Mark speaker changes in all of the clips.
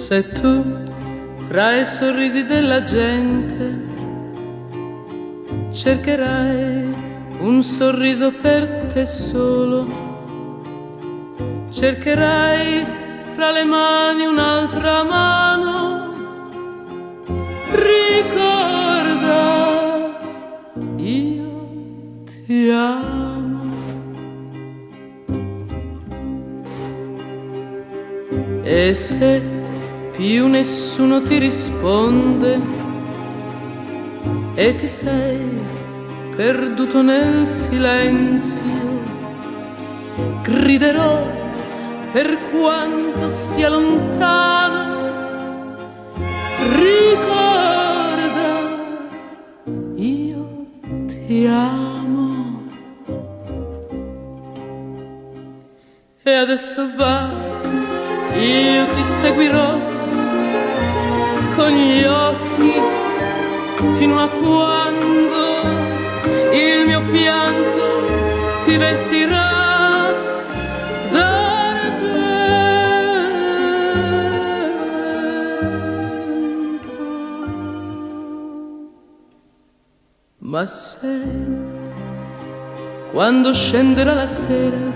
Speaker 1: Se tu, fra i sorrisi della gente, cercherai un sorriso per te solo, cercherai fra le mani un'altra mano, ricorda, io ti amo. E se più nessuno ti risponde e ti sei perduto nel silenzio, griderò per quanto sia lontano, ricorda, io ti amo. E adesso va, io ti seguirò con gli occhi fino a quando il mio pianto ti vestirà d'argento. Ma se quando scenderà la sera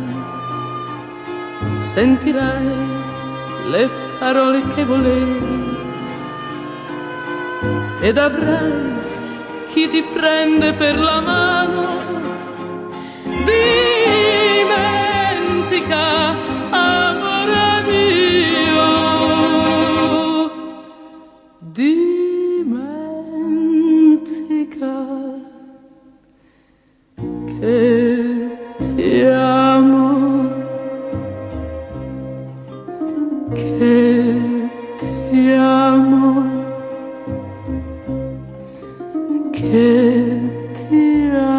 Speaker 1: sentirai le parole che volevi ed avrai chi ti prende per la mano, dimentica, amore mio, dimentica che ti amo, che ti amo, che ti amo.